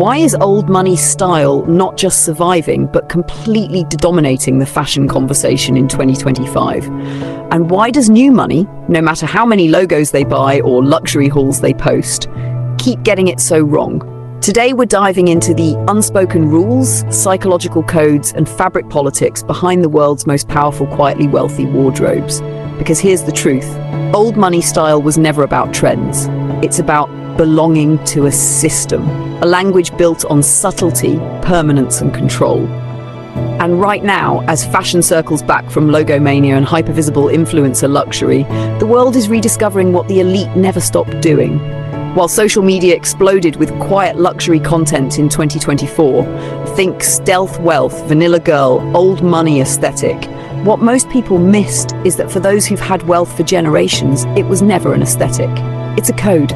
Why is old money style not just surviving, but completely dominating the fashion conversation in 2025? And why does new money, no matter how many logos they buy or luxury hauls they post, keep getting it so wrong? Today we're diving into the unspoken rules, psychological codes, and fabric politics behind the world's most powerful, quietly wealthy wardrobes. Because here's the truth, old money style was never about trends. It's about belonging to a system, a language built on subtlety, permanence, and control. And right now, as fashion circles back from logomania and hypervisible influencer luxury, the world is rediscovering what the elite never stopped doing. While social media exploded with quiet luxury content in 2024, think stealth wealth, vanilla girl, old money aesthetic, what most people missed is that for those who've had wealth for generations, it was never an aesthetic. It's a code.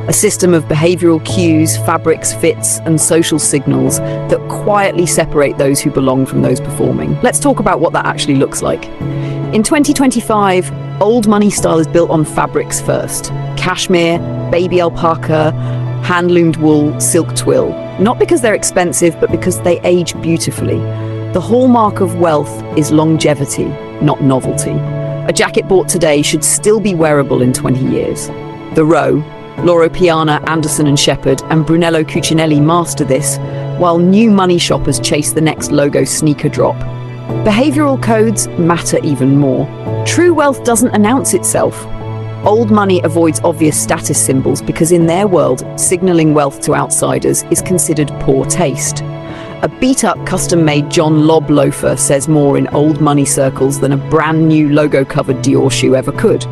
A system of behavioral cues, fabrics, fits, and social signals that quietly separate those who belong from those performing. Let's talk about what that actually looks like. In 2025, old money style is built on fabrics first. Cashmere, baby alpaca, hand-loomed wool, silk twill. Not because they're expensive, but because they age beautifully. The hallmark of wealth is longevity, not novelty. A jacket bought today should still be wearable in 20 years. The Row, Loro Piana, Anderson & Shepherd, and Brunello Cucinelli master this, while new money shoppers chase the next logo sneaker drop. Behavioral codes matter even more. True wealth doesn't announce itself. Old money avoids obvious status symbols because in their world, signaling wealth to outsiders is considered poor taste. A beat-up, custom-made John Lobb loafer says more in old money circles than a brand new logo-covered Dior shoe ever could.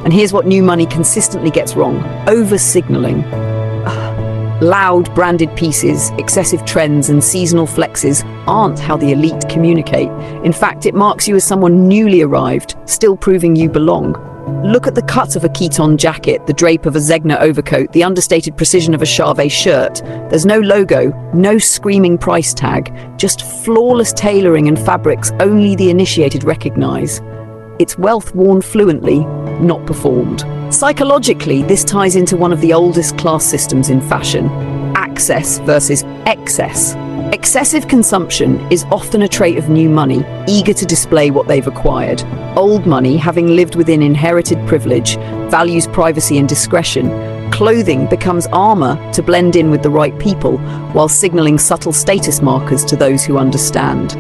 And here's what new money consistently gets wrong: over-signaling. Loud, branded pieces, excessive trends, and seasonal flexes aren't how the elite communicate. In fact, it marks you as someone newly arrived, still proving you belong. Look at the cut of a Kiton jacket, the drape of a Zegna overcoat, the understated precision of a Charvet shirt. There's no logo, no screaming price tag, just flawless tailoring and fabrics only the initiated recognize. It's wealth worn fluently, not performed. Psychologically, this ties into one of the oldest class systems in fashion: access versus excess. Excessive consumption is often a trait of new money, eager to display what they've acquired. Old money, having lived within inherited privilege, values privacy and discretion. Clothing becomes armor to blend in with the right people, while signaling subtle status markers to those who understand.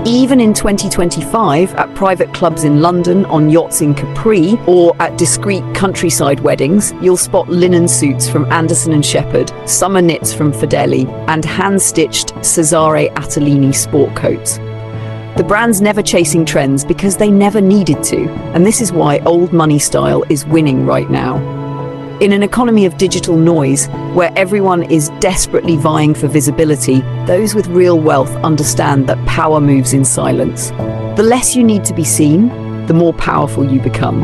Even in 2025, at private clubs in London, on yachts in Capri, or at discreet countryside weddings, you'll spot linen suits from Anderson & Shepherd, summer knits from Fedeli, and hand-stitched Cesare Attalini sport coats. The brand's never chasing trends because they never needed to, and this is why old money style is winning right now. In an economy of digital noise, where everyone is desperately vying for visibility, those with real wealth understand that power moves in silence. The less you need to be seen, the more powerful you become.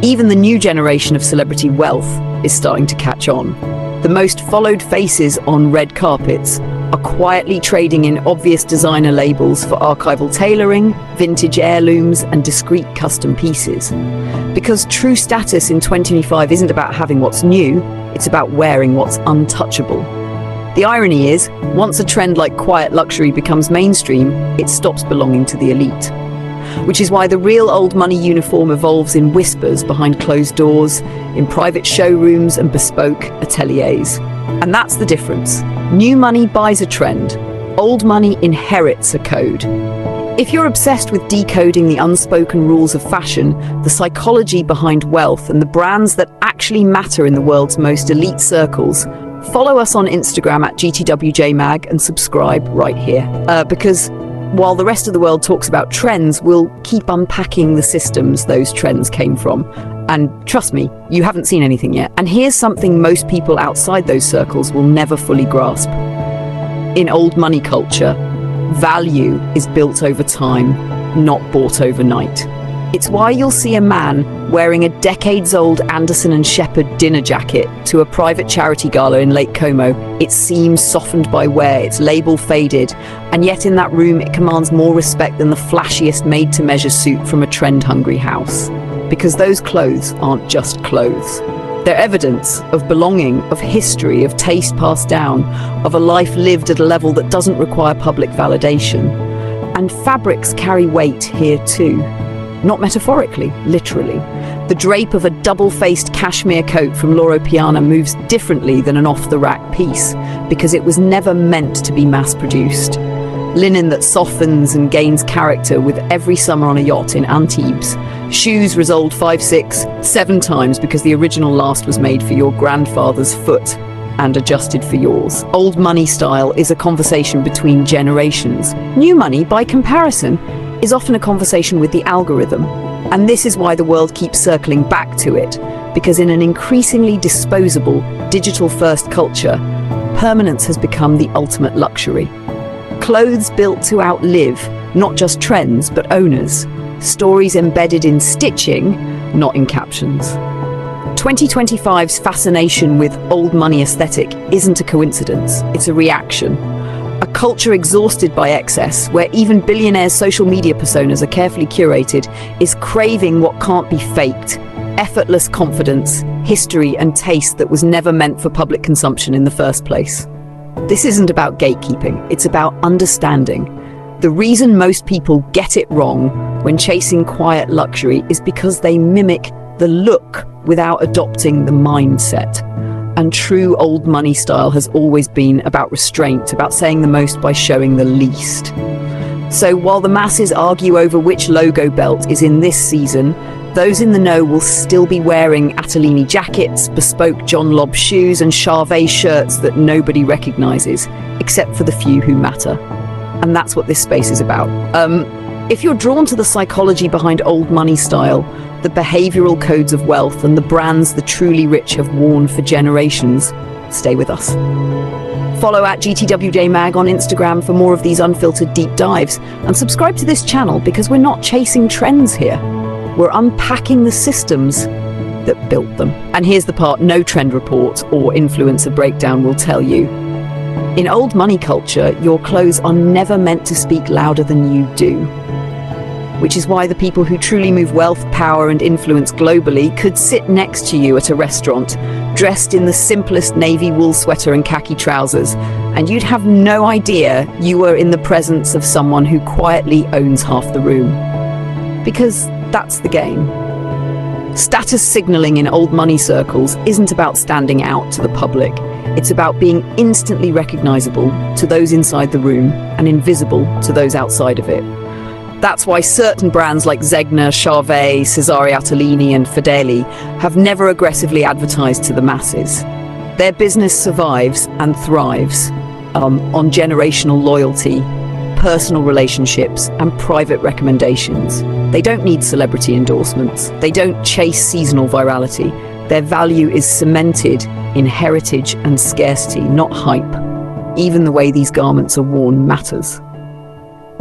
Even the new generation of celebrity wealth is starting to catch on. The most followed faces on red carpets are quietly trading in obvious designer labels for archival tailoring, vintage heirlooms, and discreet custom pieces. Because true status in 2025 isn't about having what's new, it's about wearing what's untouchable. The irony is, once a trend like quiet luxury becomes mainstream, it stops belonging to the elite. Which is why the real old money uniform evolves in whispers behind closed doors, in private showrooms and bespoke ateliers. And that's the difference. New money buys a trend. Old money inherits a code. If you're obsessed with decoding the unspoken rules of fashion, the psychology behind wealth, and the brands that actually matter in the world's most elite circles, follow us on Instagram at GTWJMag and subscribe right here. Because while the rest of the world talks about trends, we'll keep unpacking the systems those trends came from. And trust me, you haven't seen anything yet. And here's something most people outside those circles will never fully grasp. In old money culture, value is built over time, not bought overnight. It's why you'll see a man wearing a decades-old Anderson & Shepherd dinner jacket to a private charity gala in Lake Como. Its seams softened by wear, its label faded, and yet in that room it commands more respect than the flashiest made-to-measure suit from a trend-hungry house. Because those clothes aren't just clothes. They're evidence of belonging, of history, of taste passed down, of a life lived at a level that doesn't require public validation. And fabrics carry weight here too. Not metaphorically, literally. The drape of a double-faced cashmere coat from Loro Piana moves differently than an off-the-rack piece, because it was never meant to be mass-produced. Linen that softens and gains character with every summer on a yacht in Antibes. Shoes resoled 5, 6, 7 times because the original last was made for your grandfather's foot and adjusted for yours. Old money style is a conversation between generations. New money, by comparison, is often a conversation with the algorithm. And this is why the world keeps circling back to it, because in an increasingly disposable, digital-first culture, permanence has become the ultimate luxury. Clothes built to outlive, not just trends, but owners. Stories embedded in stitching, not in captions. 2025's fascination with old money aesthetic isn't a coincidence, it's a reaction. A culture exhausted by excess, where even billionaires' social media personas are carefully curated, is craving what can't be faked. Effortless confidence, history, and taste that was never meant for public consumption in the first place. This isn't about gatekeeping, it's about understanding. The reason most people get it wrong when chasing quiet luxury is because they mimic the look without adopting the mindset. And true old money style has always been about restraint, about saying the most by showing the least. So while the masses argue over which logo belt is in this season, those in the know will still be wearing Atellini jackets, bespoke John Lobb shoes, and Charvet shirts that nobody recognizes, except for the few who matter. And that's what this space is about. If you're drawn to the psychology behind old money style, the behavioral codes of wealth, and the brands the truly rich have worn for generations, stay with us. Follow at GTWJMag on Instagram for more of these unfiltered deep dives, and subscribe to this channel because we're not chasing trends here. We're unpacking the systems that built them. And here's the part no trend report or influencer breakdown will tell you. In old money culture, your clothes are never meant to speak louder than you do. Which is why the people who truly move wealth, power, and influence globally could sit next to you at a restaurant, dressed in the simplest navy wool sweater and khaki trousers, and you'd have no idea you were in the presence of someone who quietly owns half the room. Because that's the game. Status signaling in old money circles isn't about standing out to the public. It's about being instantly recognizable to those inside the room and invisible to those outside of it. That's why certain brands like Zegna, Charvet, Cesare Atellini, and Fedeli have never aggressively advertised to the masses. Their business survives and thrives on generational loyalty, personal relationships, and private recommendations. They don't need celebrity endorsements. They don't chase seasonal virality. Their value is cemented in heritage and scarcity, not hype. Even the way these garments are worn matters.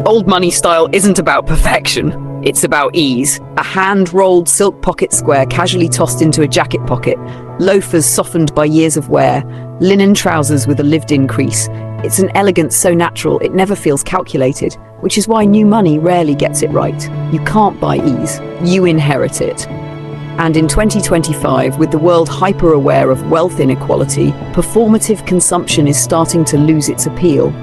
Old money style isn't about perfection, it's about ease. A hand-rolled silk pocket square casually tossed into a jacket pocket, loafers softened by years of wear, linen trousers with a lived-in crease. It's an elegance so natural it never feels calculated, which is why new money rarely gets it right. You can't buy ease, you inherit it. And in 2025, with the world hyper-aware of wealth inequality, performative consumption is starting to lose its appeal.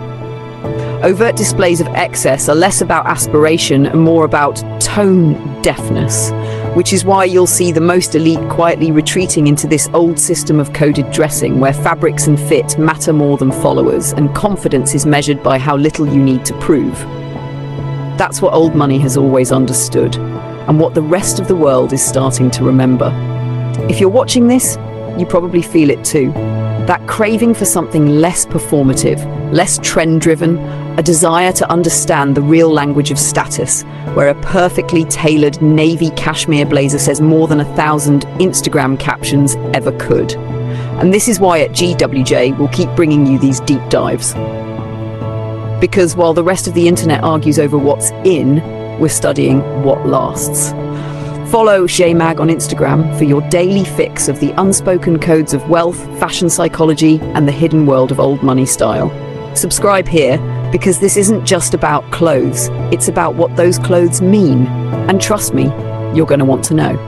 Overt displays of excess are less about aspiration and more about tone deafness, which is why you'll see the most elite quietly retreating into this old system of coded dressing where fabrics and fit matter more than followers and confidence is measured by how little you need to prove. That's what old money has always understood, and what the rest of the world is starting to remember. If you're watching this, you probably feel it too. That craving for something less performative, less trend-driven, a desire to understand the real language of status, where a perfectly tailored navy cashmere blazer says more than 1,000 Instagram captions ever could. And this is why at GWJ we'll keep bringing you these deep dives. Because while the rest of the internet argues over what's in, we're studying what lasts. Follow JMag on Instagram for your daily fix of the unspoken codes of wealth, fashion psychology, and the hidden world of old money style. Subscribe here, because this isn't just about clothes, it's about what those clothes mean. And trust me, you're going to want to know.